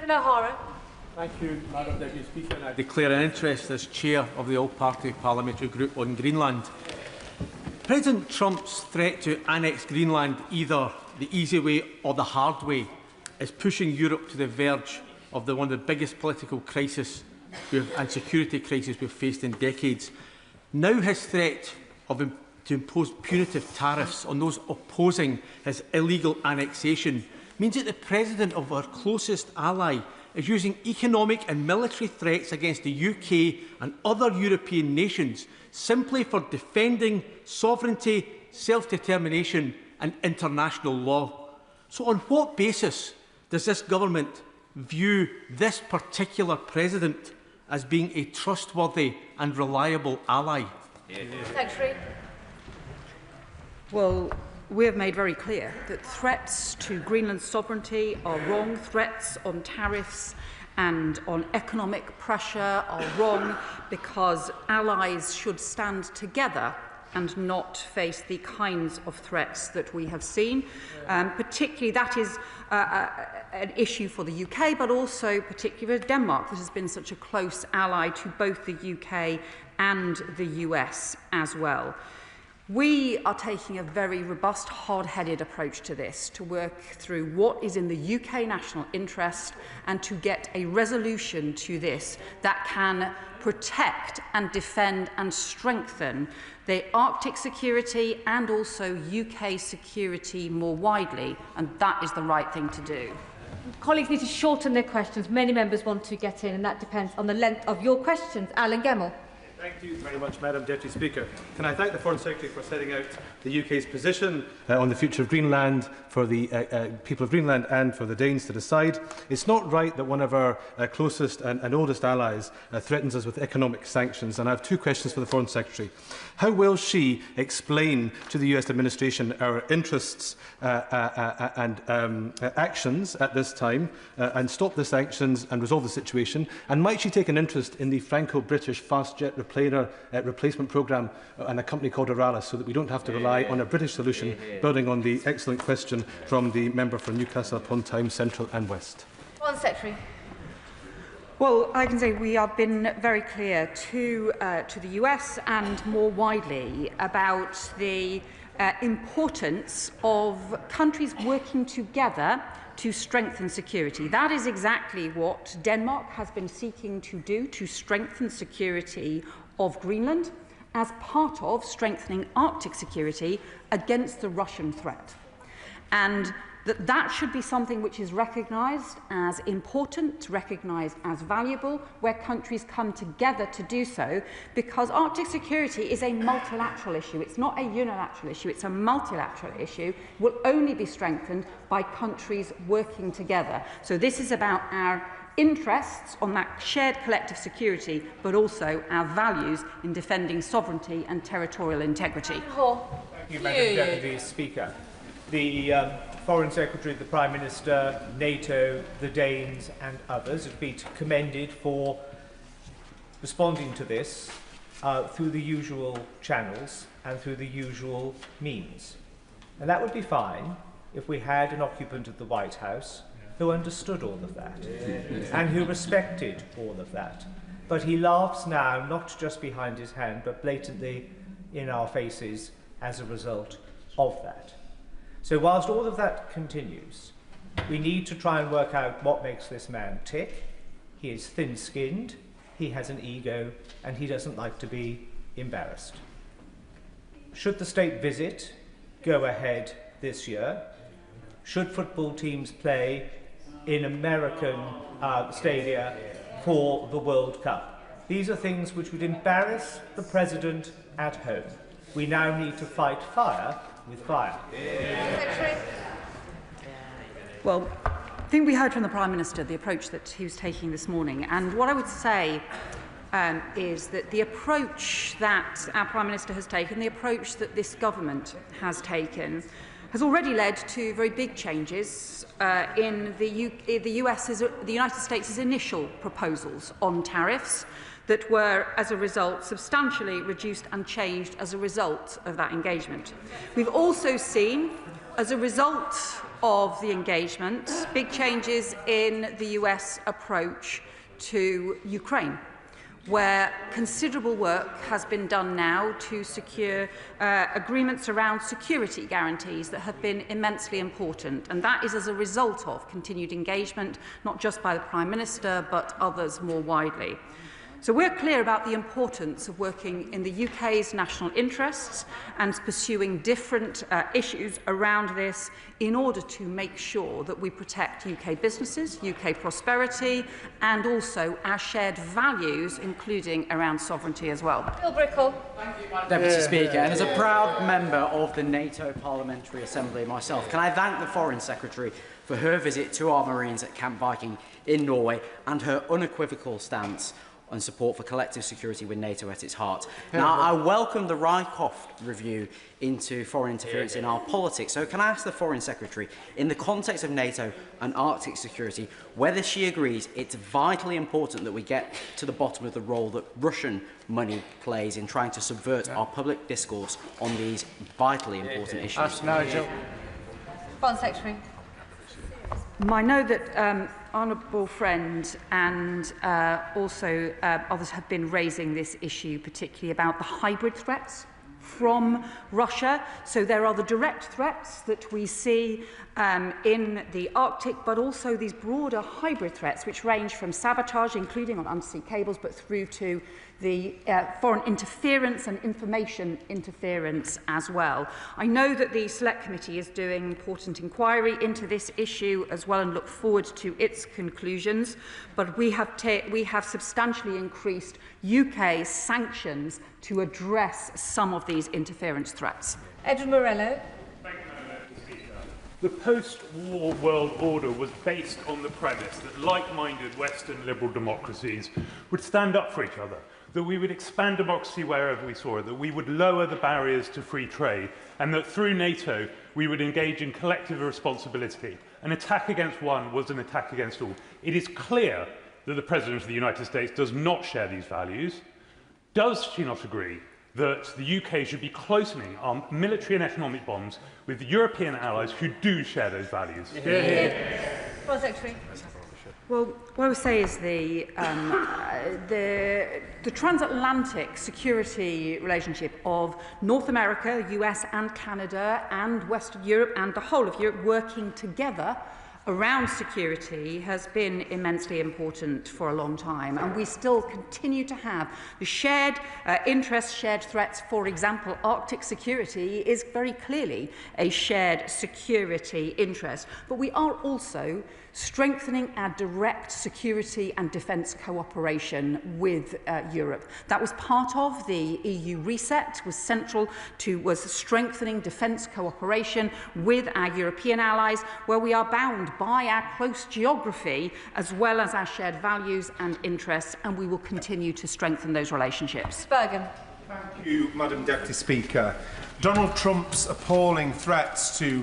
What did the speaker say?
Thank you, Madam Deputy Speaker. I declare an interest as Chair of the All-Party Parliamentary Group on Greenland. President Trump's threat to annex Greenland, either the easy way or the hard way, is pushing Europe to the verge of one of the biggest political crises and security crises we've faced in decades. Now his threat to impose punitive tariffs on those opposing his illegal annexation means that the President of our closest ally is using economic and military threats against the UK and other European nations simply for defending sovereignty, self-determination and international law. So on what basis does this government view this particular President as being a trustworthy and reliable ally? Secretary. Well, we have made very clear that threats to Greenland's sovereignty are wrong. Threats on tariffs and on economic pressure are wrong, because allies should stand together and not face the kinds of threats that we have seen. Particularly, that is an issue for the UK, but also particularly Denmark, that has been such a close ally to both the UK and the US as well. We are taking a very robust, hard-headed approach to this, to work through what is in the UK national interest and to get a resolution to this that can protect and defend and strengthen the Arctic security and also UK security more widely, and that is the right thing to do. Colleagues need to shorten their questions. Many members want to get in, and that depends on the length of your questions. Alan Gemmell. Thank you very much, Madam Deputy Speaker. Can I thank the Foreign Secretary for setting out the UK's position on the future of Greenland for the people of Greenland and for the Danes to decide. It's not right that one of our closest and oldest allies threatens us with economic sanctions, and I have two questions for the Foreign Secretary. How will she explain to the US administration our interests and actions at this time and stop the sanctions and resolve the situation? And might she take an interest in the Franco-British fast jet replacement programme and a company called Aralis, so that we don't have to rely on a British solution, building on the excellent question from the member for Newcastle upon Tyne Central and West? Foreign Secretary. Well, I can say we have been very clear to the US and more widely about the importance of countries working together to strengthen security. That is exactly what Denmark has been seeking to do, to strengthen security of Greenland as part of strengthening Arctic security against the Russian threat. And that should be something which is recognised as important, recognised as valuable, where countries come together to do so, because Arctic security is a multilateral issue. It's not a unilateral issue, it's a multilateral issue. It will only be strengthened by countries working together. So this is about our interests on that shared collective security, but also our values in defending sovereignty and territorial integrity. Thank you, Madam Deputy Speaker. The Foreign Secretary, the Prime Minister, NATO, the Danes and others have been commended for responding to this through the usual channels and through the usual means. And that would be fine if we had an occupant of the White House who understood all of that and who respected all of that. But he laughs now, not just behind his hand, but blatantly in our faces as a result of that. So whilst all of that continues, we need to try and work out what makes this man tick. He is thin-skinned, he has an ego, and he doesn't like to be embarrassed. Should the state visit go ahead this year? Should football teams play in American stadia for the World Cup? These are things which would embarrass the President at home. We now need to fight fire with fire. Well, I think we heard from the Prime Minister the approach that he was taking this morning, and what I would say is that the approach that our Prime Minister has taken, the approach that this government has taken, has already led to very big changes in the United States' initial proposals on tariffs that were, as a result, substantially reduced and changed as a result of that engagement. We've also seen, as a result of the engagement, big changes in the US approach to Ukraine, where considerable work has been done now to secure agreements around security guarantees that have been immensely important. And that is as a result of continued engagement, not just by the Prime Minister, but others more widely. So we're clear about the importance of working in the UK's national interests and pursuing different issues around this in order to make sure that we protect UK businesses, UK prosperity, and also our shared values, including around sovereignty as well. Bill Brickell. Deputy Speaker, and as a proud member of the NATO Parliamentary Assembly myself, can I thank the Foreign Secretary for her visit to our Marines at Camp Viking in Norway and her unequivocal stance on support for collective security with NATO at its heart. Now, I welcome the Rycroft review into foreign interference in our politics. So can I ask the Foreign Secretary, in the context of NATO and Arctic security, whether she agrees it's vitally important that we get to the bottom of the role that Russian money plays in trying to subvert our public discourse on these vitally important issues? Ask Nigel. Foreign Secretary. I know that honourable friend and also others have been raising this issue, particularly about the hybrid threats from Russia. So there are the direct threats that we see in the Arctic, but also these broader hybrid threats, which range from sabotage, including on undersea cables, but through to the foreign interference and information interference as well. I know that the Select Committee is doing important inquiry into this issue as well and look forward to its conclusions, but we have substantially increased UK sanctions to address some of these interference threats. Edward Morello. The post-war world order was based on the premise that like-minded Western liberal democracies would stand up for each other, that we would expand democracy wherever we saw it, that we would lower the barriers to free trade, and that through NATO we would engage in collective responsibility. An attack against one was an attack against all. It is clear that the President of the United States does not share these values. Does she not agree that the UK should be closening our military and economic bonds with European allies who do share those values? Foreign Secretary. Well, what I would say is the transatlantic security relationship of North America, US and Canada and Western Europe and the whole of Europe working together around security has been immensely important for a long time, and we still continue to have the shared interests, shared threats. For example, Arctic security is very clearly a shared security interest, but we are also strengthening our direct security and defence cooperation with Europe. That was part of the EU reset, was strengthening defence cooperation with our European allies, where we are bound by our close geography as well as our shared values and interests, and we will continue to strengthen those relationships. Bergen. Thank you, Madam Deputy Speaker. Donald Trump's appalling threats to